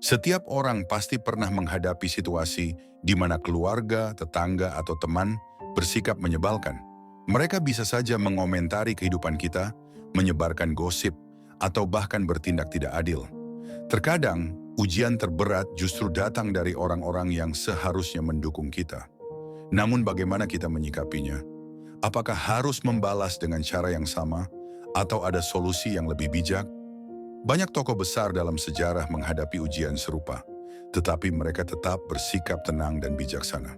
Setiap orang pasti pernah menghadapi situasi di mana keluarga, tetangga, atau teman bersikap menyebalkan. Mereka bisa saja mengomentari kehidupan kita, menyebarkan gosip, atau bahkan bertindak tidak adil. Terkadang, ujian terberat justru datang dari orang-orang yang seharusnya mendukung kita. Namun bagaimana kita menyikapinya? Apakah harus membalas dengan cara yang sama, atau ada solusi yang lebih bijak? Banyak tokoh besar dalam sejarah menghadapi ujian serupa, tetapi mereka tetap bersikap tenang dan bijaksana.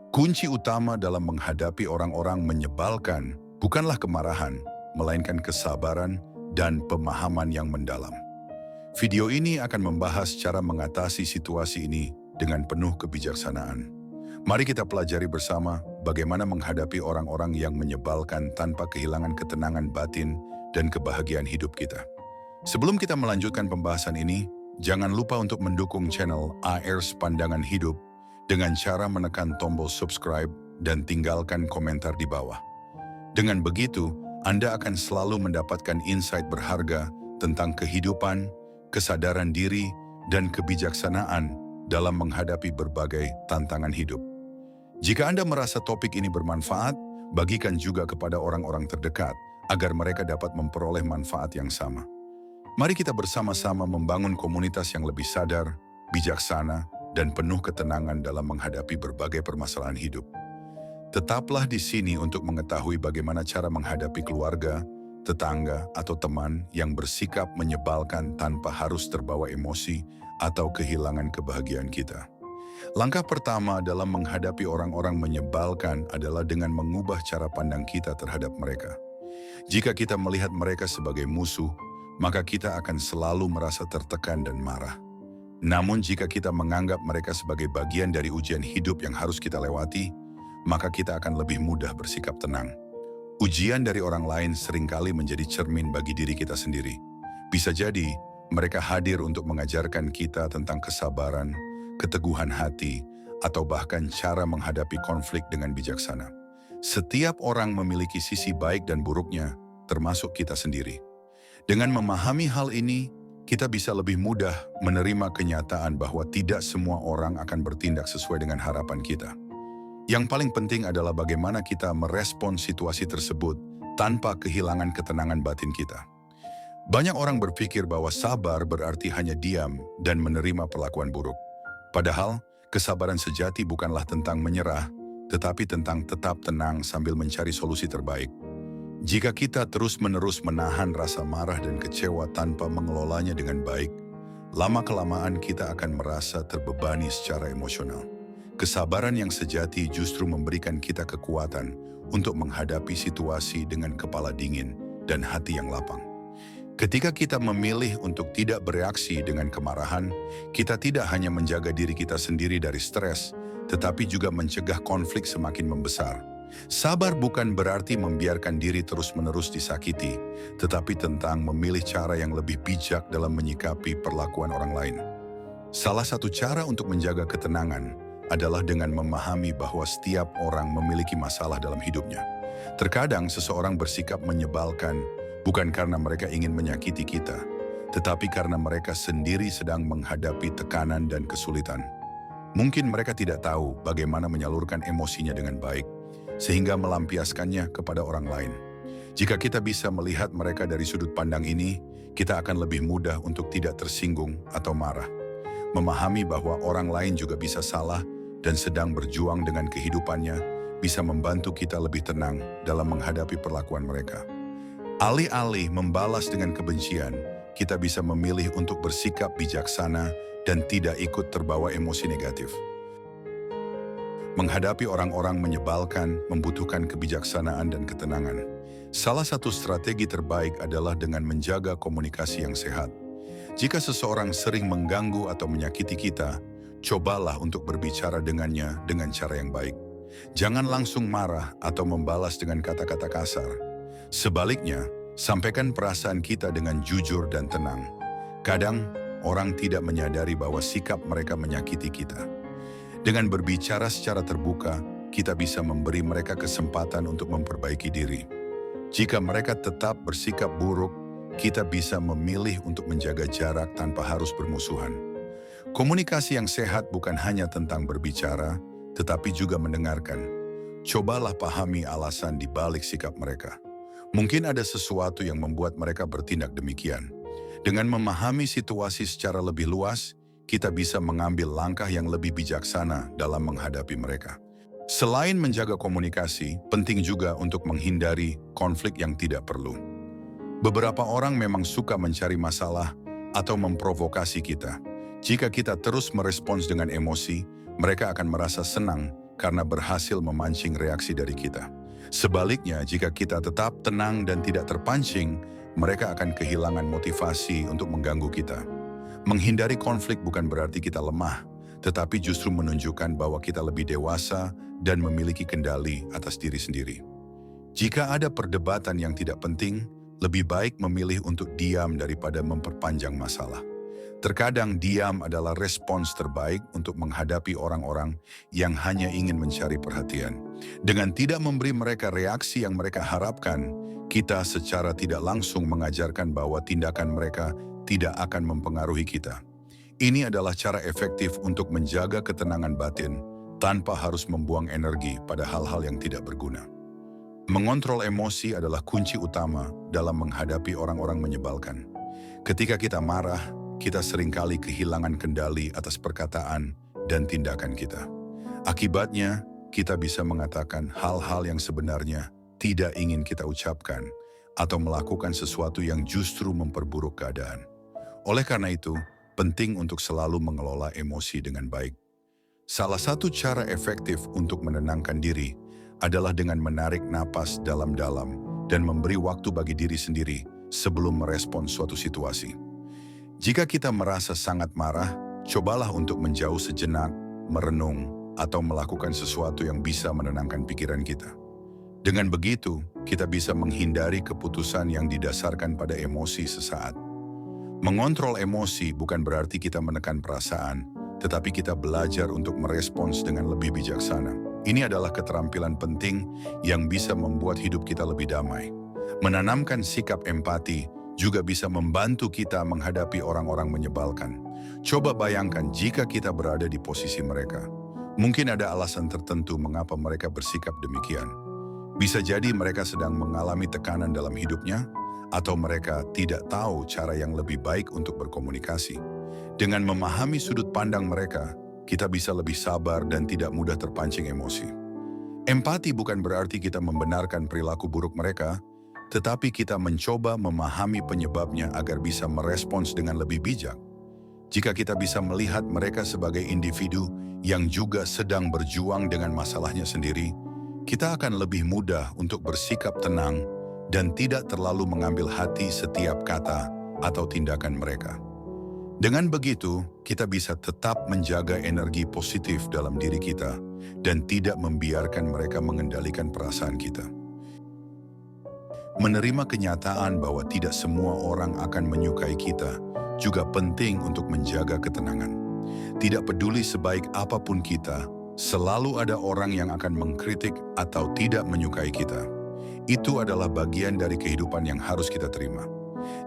Kunci utama dalam menghadapi orang-orang menyebalkan bukanlah kemarahan, melainkan kesabaran dan pemahaman yang mendalam. Video ini akan membahas cara mengatasi situasi ini dengan penuh kebijaksanaan. Mari kita pelajari bersama bagaimana menghadapi orang-orang yang menyebalkan tanpa kehilangan ketenangan batin dan kebahagiaan hidup kita. Sebelum kita melanjutkan pembahasan ini, jangan lupa untuk mendukung channel ARS Pandangan Hidup dengan cara menekan tombol subscribe dan tinggalkan komentar di bawah. Dengan begitu, Anda akan selalu mendapatkan insight berharga tentang kehidupan, kesadaran diri, dan kebijaksanaan dalam menghadapi berbagai tantangan hidup. Jika Anda merasa topik ini bermanfaat, bagikan juga kepada orang-orang terdekat agar mereka dapat memperoleh manfaat yang sama. Mari kita bersama-sama membangun komunitas yang lebih sadar, bijaksana, dan penuh ketenangan dalam menghadapi berbagai permasalahan hidup. Tetaplah di sini untuk mengetahui bagaimana cara menghadapi keluarga, tetangga, atau teman yang bersikap menyebalkan tanpa harus terbawa emosi atau kehilangan kebahagiaan kita. Langkah pertama dalam menghadapi orang-orang menyebalkan adalah dengan mengubah cara pandang kita terhadap mereka. Jika kita melihat mereka sebagai musuh, maka kita akan selalu merasa tertekan dan marah. Namun jika kita menganggap mereka sebagai bagian dari ujian hidup yang harus kita lewati, maka kita akan lebih mudah bersikap tenang. Ujian dari orang lain seringkali menjadi cermin bagi diri kita sendiri. Bisa jadi, mereka hadir untuk mengajarkan kita tentang kesabaran, keteguhan hati, atau bahkan cara menghadapi konflik dengan bijaksana. Setiap orang memiliki sisi baik dan buruknya, termasuk kita sendiri. Dengan memahami hal ini, kita bisa lebih mudah menerima kenyataan bahwa tidak semua orang akan bertindak sesuai dengan harapan kita. Yang paling penting adalah bagaimana kita merespons situasi tersebut tanpa kehilangan ketenangan batin kita. Banyak orang berpikir bahwa sabar berarti hanya diam dan menerima perlakuan buruk. Padahal, kesabaran sejati bukanlah tentang menyerah, tetapi tentang tetap tenang sambil mencari solusi terbaik. Jika kita terus-menerus menahan rasa marah dan kecewa tanpa mengelolanya dengan baik, lama-kelamaan kita akan merasa terbebani secara emosional. Kesabaran yang sejati justru memberikan kita kekuatan untuk menghadapi situasi dengan kepala dingin dan hati yang lapang. Ketika kita memilih untuk tidak bereaksi dengan kemarahan, kita tidak hanya menjaga diri kita sendiri dari stres, tetapi juga mencegah konflik semakin membesar. Sabar bukan berarti membiarkan diri terus-menerus disakiti, tetapi tentang memilih cara yang lebih bijak dalam menyikapi perlakuan orang lain. Salah satu cara untuk menjaga ketenangan adalah dengan memahami bahwa setiap orang memiliki masalah dalam hidupnya. Terkadang seseorang bersikap menyebalkan bukan karena mereka ingin menyakiti kita, tetapi karena mereka sendiri sedang menghadapi tekanan dan kesulitan. Mungkin mereka tidak tahu bagaimana menyalurkan emosinya dengan baik, sehingga melampiaskannya kepada orang lain. Jika kita bisa melihat mereka dari sudut pandang ini, kita akan lebih mudah untuk tidak tersinggung atau marah. Memahami bahwa orang lain juga bisa salah dan sedang berjuang dengan kehidupannya bisa membantu kita lebih tenang dalam menghadapi perlakuan mereka. Alih-alih membalas dengan kebencian, kita bisa memilih untuk bersikap bijaksana dan tidak ikut terbawa emosi negatif. Menghadapi orang-orang menyebalkan membutuhkan kebijaksanaan dan ketenangan. Salah satu strategi terbaik adalah dengan menjaga komunikasi yang sehat. Jika seseorang sering mengganggu atau menyakiti kita, cobalah untuk berbicara dengannya dengan cara yang baik. Jangan langsung marah atau membalas dengan kata-kata kasar. Sebaliknya, sampaikan perasaan kita dengan jujur dan tenang. Kadang, orang tidak menyadari bahwa sikap mereka menyakiti kita. Dengan berbicara secara terbuka, kita bisa memberi mereka kesempatan untuk memperbaiki diri. Jika mereka tetap bersikap buruk, kita bisa memilih untuk menjaga jarak tanpa harus bermusuhan. Komunikasi yang sehat bukan hanya tentang berbicara, tetapi juga mendengarkan. Cobalah pahami alasan di balik sikap mereka. Mungkin ada sesuatu yang membuat mereka bertindak demikian. Dengan memahami situasi secara lebih luas, kita bisa mengambil langkah yang lebih bijaksana dalam menghadapi mereka. Selain menjaga komunikasi, penting juga untuk menghindari konflik yang tidak perlu. Beberapa orang memang suka mencari masalah atau memprovokasi kita. Jika kita terus merespons dengan emosi, mereka akan merasa senang karena berhasil memancing reaksi dari kita. Sebaliknya, jika kita tetap tenang dan tidak terpancing, mereka akan kehilangan motivasi untuk mengganggu kita. Menghindari konflik bukan berarti kita lemah, tetapi justru menunjukkan bahwa kita lebih dewasa dan memiliki kendali atas diri sendiri. Jika ada perdebatan yang tidak penting, lebih baik memilih untuk diam daripada memperpanjang masalah. Terkadang diam adalah respons terbaik untuk menghadapi orang-orang yang hanya ingin mencari perhatian. Dengan tidak memberi mereka reaksi yang mereka harapkan, kita secara tidak langsung mengajarkan bahwa tindakan mereka tidak akan mempengaruhi kita. Ini adalah cara efektif untuk menjaga ketenangan batin tanpa harus membuang energi pada hal-hal yang tidak berguna. Mengontrol emosi adalah kunci utama dalam menghadapi orang-orang menyebalkan. Ketika kita marah, kita seringkali kehilangan kendali atas perkataan dan tindakan kita. Akibatnya, kita bisa mengatakan hal-hal yang sebenarnya tidak ingin kita ucapkan atau melakukan sesuatu yang justru memperburuk keadaan. Oleh karena itu, penting untuk selalu mengelola emosi dengan baik. Salah satu cara efektif untuk menenangkan diri adalah dengan menarik napas dalam-dalam dan memberi waktu bagi diri sendiri sebelum merespons suatu situasi. Jika kita merasa sangat marah, cobalah untuk menjauh sejenak, merenung, atau melakukan sesuatu yang bisa menenangkan pikiran kita. Dengan begitu, kita bisa menghindari keputusan yang didasarkan pada emosi sesaat. Mengontrol emosi bukan berarti kita menekan perasaan, tetapi kita belajar untuk merespons dengan lebih bijaksana. Ini adalah keterampilan penting yang bisa membuat hidup kita lebih damai. Menanamkan sikap empati juga bisa membantu kita menghadapi orang-orang menyebalkan. Coba bayangkan jika kita berada di posisi mereka. Mungkin ada alasan tertentu mengapa mereka bersikap demikian. Bisa jadi mereka sedang mengalami tekanan dalam hidupnya, atau mereka tidak tahu cara yang lebih baik untuk berkomunikasi. Dengan memahami sudut pandang mereka, kita bisa lebih sabar dan tidak mudah terpancing emosi. Empati bukan berarti kita membenarkan perilaku buruk mereka, tetapi kita mencoba memahami penyebabnya agar bisa merespons dengan lebih bijak. Jika kita bisa melihat mereka sebagai individu yang juga sedang berjuang dengan masalahnya sendiri, kita akan lebih mudah untuk bersikap tenang dan tidak terlalu mengambil hati setiap kata atau tindakan mereka. Dengan begitu, kita bisa tetap menjaga energi positif dalam diri kita dan tidak membiarkan mereka mengendalikan perasaan kita. Menerima kenyataan bahwa tidak semua orang akan menyukai kita juga penting untuk menjaga ketenangan. Tidak peduli sebaik apapun kita, selalu ada orang yang akan mengkritik atau tidak menyukai kita. Itu adalah bagian dari kehidupan yang harus kita terima.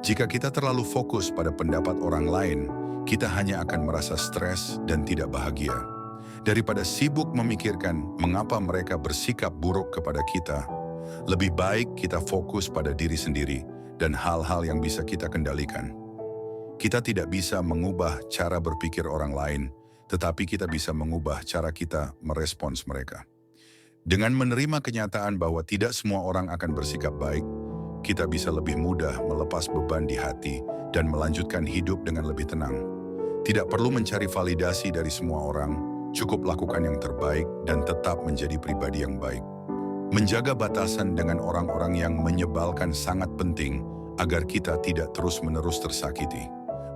Jika kita terlalu fokus pada pendapat orang lain, kita hanya akan merasa stres dan tidak bahagia. Daripada sibuk memikirkan mengapa mereka bersikap buruk kepada kita, lebih baik kita fokus pada diri sendiri dan hal-hal yang bisa kita kendalikan. Kita tidak bisa mengubah cara berpikir orang lain, tetapi kita bisa mengubah cara kita merespons mereka. Dengan menerima kenyataan bahwa tidak semua orang akan bersikap baik, kita bisa lebih mudah melepas beban di hati dan melanjutkan hidup dengan lebih tenang. Tidak perlu mencari validasi dari semua orang, cukup lakukan yang terbaik dan tetap menjadi pribadi yang baik. Menjaga batasan dengan orang-orang yang menyebalkan sangat penting agar kita tidak terus-menerus tersakiti.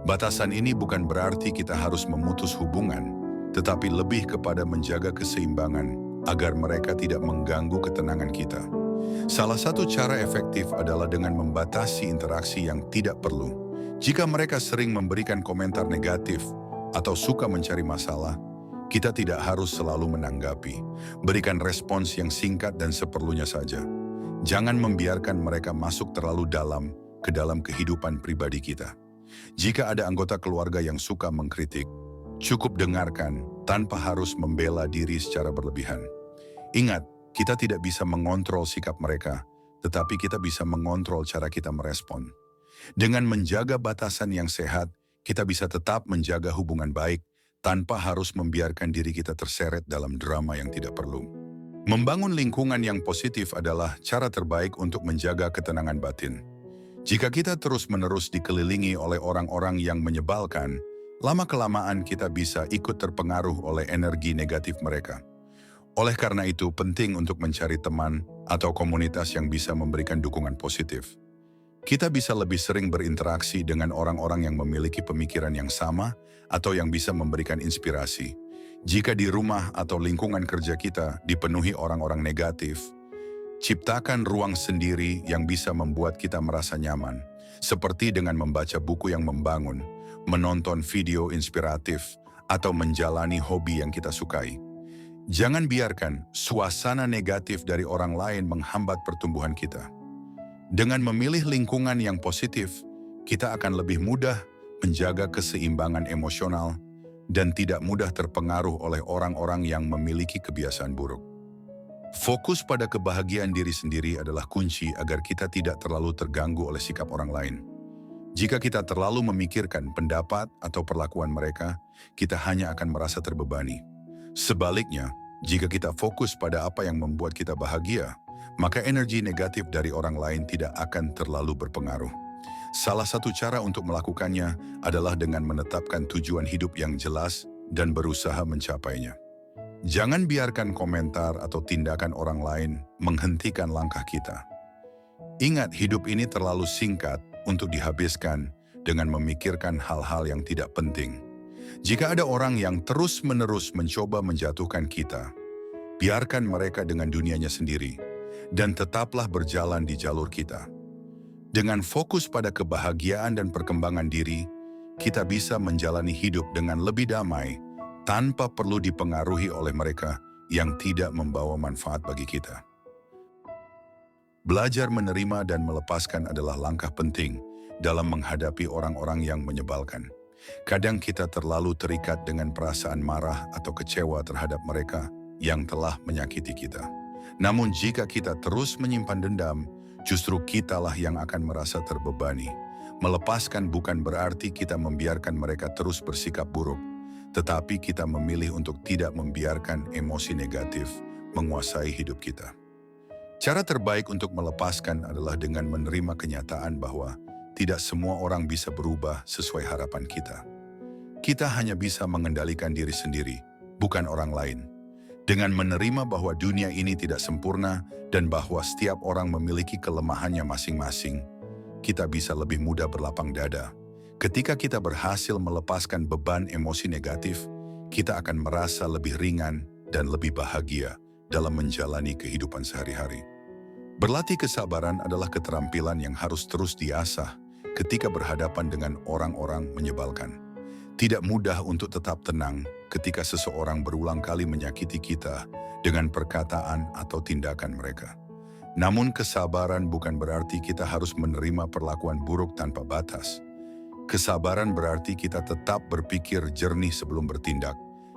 Batasan ini bukan berarti kita harus memutus hubungan, tetapi lebih kepada menjaga keseimbangan agar mereka tidak mengganggu ketenangan kita. Salah satu cara efektif adalah dengan membatasi interaksi yang tidak perlu. Jika mereka sering memberikan komentar negatif atau suka mencari masalah, kita tidak harus selalu menanggapi. Berikan respons yang singkat dan seperlunya saja. Jangan membiarkan mereka masuk terlalu dalam ke dalam kehidupan pribadi kita. Jika ada anggota keluarga yang suka mengkritik, Cukup dengarkan tanpa harus membela diri secara berlebihan. Ingat, kita tidak bisa mengontrol sikap mereka, tetapi kita bisa mengontrol cara kita merespon. Dengan menjaga batasan yang sehat, kita bisa tetap menjaga hubungan baik tanpa harus membiarkan diri kita terseret dalam drama yang tidak perlu. Membangun lingkungan yang positif adalah cara terbaik untuk menjaga ketenangan batin. Jika kita terus-menerus dikelilingi oleh orang-orang yang menyebalkan, lama-kelamaan kita bisa ikut terpengaruh oleh energi negatif mereka. Oleh karena itu, penting untuk mencari teman atau komunitas yang bisa memberikan dukungan positif. Kita bisa lebih sering berinteraksi dengan orang-orang yang memiliki pemikiran yang sama atau yang bisa memberikan inspirasi. Jika di rumah atau lingkungan kerja kita dipenuhi orang-orang negatif, ciptakan ruang sendiri yang bisa membuat kita merasa nyaman, seperti dengan membaca buku yang membangun, menonton video inspiratif, atau menjalani hobi yang kita sukai. Jangan biarkan suasana negatif dari orang lain menghambat pertumbuhan kita. Dengan memilih lingkungan yang positif, kita akan lebih mudah menjaga keseimbangan emosional dan tidak mudah terpengaruh oleh orang-orang yang memiliki kebiasaan buruk. Fokus pada kebahagiaan diri sendiri adalah kunci agar kita tidak terlalu terganggu oleh sikap orang lain. Jika kita terlalu memikirkan pendapat atau perlakuan mereka, kita hanya akan merasa terbebani. Sebaliknya, jika kita fokus pada apa yang membuat kita bahagia, maka energi negatif dari orang lain tidak akan terlalu berpengaruh. Salah satu cara untuk melakukannya adalah dengan menetapkan tujuan hidup yang jelas dan berusaha mencapainya. Jangan biarkan komentar atau tindakan orang lain menghentikan langkah kita. Ingat, hidup ini terlalu singkat untuk dihabiskan dengan memikirkan hal-hal yang tidak penting. Jika ada orang yang terus-menerus mencoba menjatuhkan kita, biarkan mereka dengan dunianya sendiri, dan tetaplah berjalan di jalur kita. Dengan fokus pada kebahagiaan dan perkembangan diri, kita bisa menjalani hidup dengan lebih damai tanpa perlu dipengaruhi oleh mereka yang tidak membawa manfaat bagi kita. Belajar menerima dan melepaskan adalah langkah penting dalam menghadapi orang-orang yang menyebalkan. Kadang kita terlalu terikat dengan perasaan marah atau kecewa terhadap mereka yang telah menyakiti kita. Namun jika kita terus menyimpan dendam, justru kitalah yang akan merasa terbebani. Melepaskan bukan berarti kita membiarkan mereka terus bersikap buruk, tetapi kita memilih untuk tidak membiarkan emosi negatif menguasai hidup kita. Cara terbaik untuk melepaskan adalah dengan menerima kenyataan bahwa tidak semua orang bisa berubah sesuai harapan kita. Kita hanya bisa mengendalikan diri sendiri, bukan orang lain. Dengan menerima bahwa dunia ini tidak sempurna dan bahwa setiap orang memiliki kelemahannya masing-masing, kita bisa lebih mudah berlapang dada. Ketika kita berhasil melepaskan beban emosi negatif, kita akan merasa lebih ringan dan lebih bahagia dalam menjalani kehidupan sehari-hari. Berlatih kesabaran adalah keterampilan yang harus terus diasah ketika berhadapan dengan orang-orang menyebalkan. Tidak mudah untuk tetap tenang ketika seseorang berulang kali menyakiti kita dengan perkataan atau tindakan mereka. Namun kesabaran bukan berarti kita harus menerima perlakuan buruk tanpa batas. Kesabaran berarti kita tetap berpikir jernih sebelum bertindak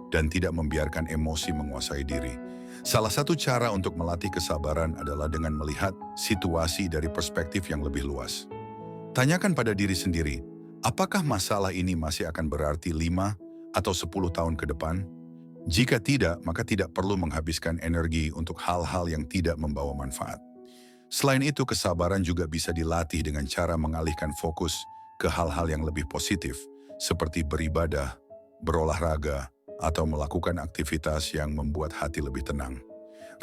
dan tidak membiarkan emosi menguasai diri. Salah satu cara untuk melatih kesabaran adalah dengan melihat situasi dari perspektif yang lebih luas. Tanyakan pada diri sendiri, apakah masalah ini masih akan berarti 5 atau 10 tahun ke depan? Jika tidak, maka tidak perlu menghabiskan energi untuk hal-hal yang tidak membawa manfaat. Selain itu, kesabaran juga bisa dilatih dengan cara mengalihkan fokus ke hal-hal yang lebih positif, seperti beribadah, berolahraga, atau melakukan aktivitas yang membuat hati lebih tenang.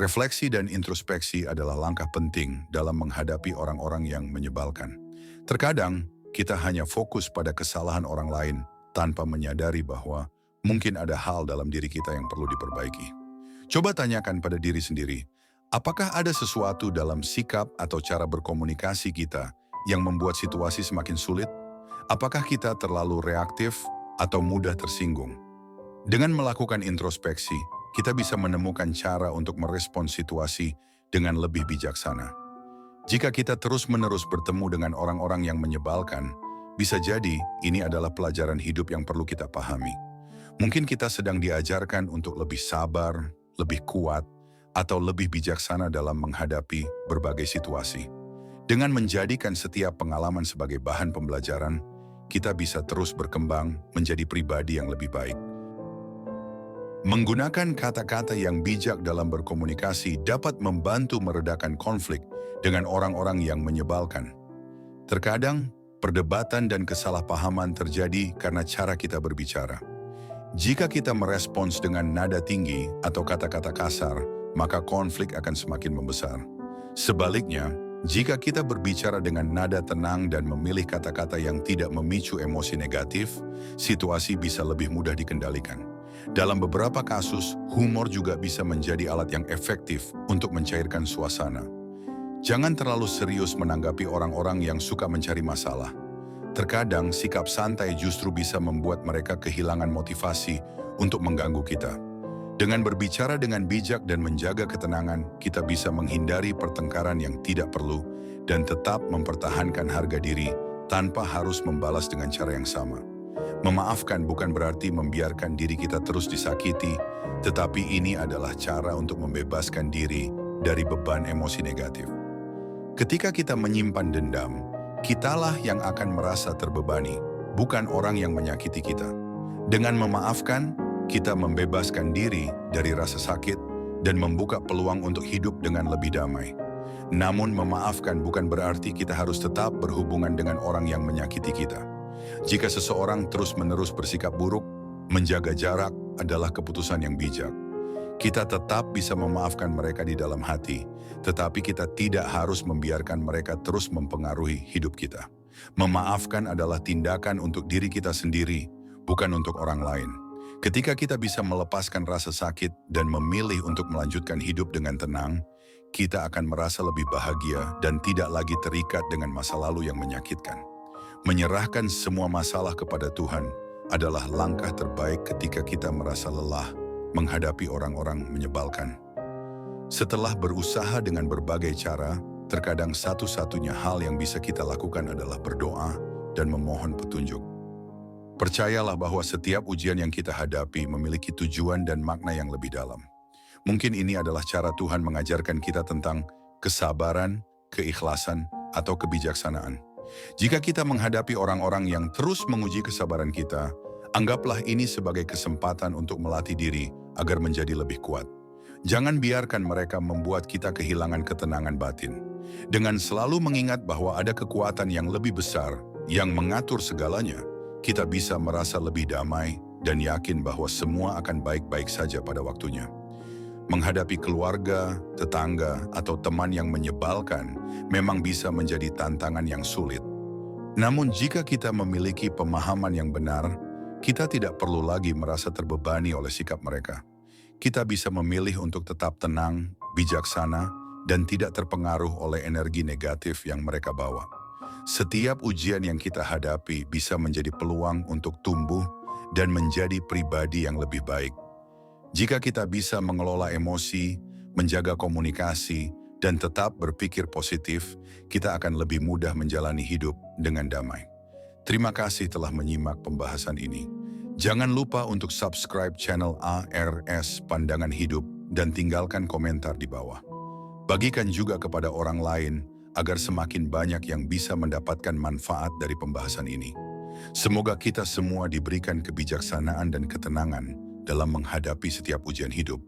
Refleksi dan introspeksi adalah langkah penting dalam menghadapi orang-orang yang menyebalkan. Terkadang, kita hanya fokus pada kesalahan orang lain tanpa menyadari bahwa mungkin ada hal dalam diri kita yang perlu diperbaiki. Coba tanyakan pada diri sendiri, apakah ada sesuatu dalam sikap atau cara berkomunikasi kita yang membuat situasi semakin sulit? Apakah kita terlalu reaktif atau mudah tersinggung? Dengan melakukan introspeksi, kita bisa menemukan cara untuk merespons situasi dengan lebih bijaksana. Jika kita terus-menerus bertemu dengan orang-orang yang menyebalkan, bisa jadi ini adalah pelajaran hidup yang perlu kita pahami. Mungkin kita sedang diajarkan untuk lebih sabar, lebih kuat, atau lebih bijaksana dalam menghadapi berbagai situasi. Dengan menjadikan setiap pengalaman sebagai bahan pembelajaran, kita bisa terus berkembang menjadi pribadi yang lebih baik. Menggunakan kata-kata yang bijak dalam berkomunikasi dapat membantu meredakan konflik dengan orang-orang yang menyebalkan. Terkadang, perdebatan dan kesalahpahaman terjadi karena cara kita berbicara. Jika kita merespons dengan nada tinggi atau kata-kata kasar, maka konflik akan semakin membesar. Sebaliknya, jika kita berbicara dengan nada tenang dan memilih kata-kata yang tidak memicu emosi negatif, situasi bisa lebih mudah dikendalikan. Dalam beberapa kasus, humor juga bisa menjadi alat yang efektif untuk mencairkan suasana. Jangan terlalu serius menanggapi orang-orang yang suka mencari masalah. Terkadang, sikap santai justru bisa membuat mereka kehilangan motivasi untuk mengganggu kita. Dengan berbicara dengan bijak dan menjaga ketenangan, kita bisa menghindari pertengkaran yang tidak perlu dan tetap mempertahankan harga diri tanpa harus membalas dengan cara yang sama. Memaafkan bukan berarti membiarkan diri kita terus disakiti, tetapi ini adalah cara untuk membebaskan diri dari beban emosi negatif. Ketika kita menyimpan dendam, kitalah yang akan merasa terbebani, bukan orang yang menyakiti kita. Dengan memaafkan, kita membebaskan diri dari rasa sakit dan membuka peluang untuk hidup dengan lebih damai. Namun memaafkan bukan berarti kita harus tetap berhubungan dengan orang yang menyakiti kita. Jika seseorang terus-menerus bersikap buruk, menjaga jarak adalah keputusan yang bijak. Kita tetap bisa memaafkan mereka di dalam hati, tetapi kita tidak harus membiarkan mereka terus mempengaruhi hidup kita. Memaafkan adalah tindakan untuk diri kita sendiri, bukan untuk orang lain. Ketika kita bisa melepaskan rasa sakit dan memilih untuk melanjutkan hidup dengan tenang, kita akan merasa lebih bahagia dan tidak lagi terikat dengan masa lalu yang menyakitkan. Menyerahkan semua masalah kepada Tuhan adalah langkah terbaik ketika kita merasa lelah menghadapi orang-orang menyebalkan. Setelah berusaha dengan berbagai cara, terkadang satu-satunya hal yang bisa kita lakukan adalah berdoa dan memohon petunjuk. Percayalah bahwa setiap ujian yang kita hadapi memiliki tujuan dan makna yang lebih dalam. Mungkin ini adalah cara Tuhan mengajarkan kita tentang kesabaran, keikhlasan, atau kebijaksanaan. Jika kita menghadapi orang-orang yang terus menguji kesabaran kita, anggaplah ini sebagai kesempatan untuk melatih diri agar menjadi lebih kuat. Jangan biarkan mereka membuat kita kehilangan ketenangan batin. Dengan selalu mengingat bahwa ada kekuatan yang lebih besar yang mengatur segalanya, kita bisa merasa lebih damai dan yakin bahwa semua akan baik-baik saja pada waktunya. Menghadapi keluarga, tetangga, atau teman yang menyebalkan memang bisa menjadi tantangan yang sulit. Namun jika kita memiliki pemahaman yang benar, kita tidak perlu lagi merasa terbebani oleh sikap mereka. Kita bisa memilih untuk tetap tenang, bijaksana, dan tidak terpengaruh oleh energi negatif yang mereka bawa. Setiap ujian yang kita hadapi bisa menjadi peluang untuk tumbuh dan menjadi pribadi yang lebih baik. Jika kita bisa mengelola emosi, menjaga komunikasi, dan tetap berpikir positif, kita akan lebih mudah menjalani hidup dengan damai. Terima kasih telah menyimak pembahasan ini. Jangan lupa untuk subscribe channel ARS Pandangan Hidup dan tinggalkan komentar di bawah. Bagikan juga kepada orang lain agar semakin banyak yang bisa mendapatkan manfaat dari pembahasan ini. Semoga kita semua diberikan kebijaksanaan dan ketenangan dalam menghadapi setiap ujian hidup.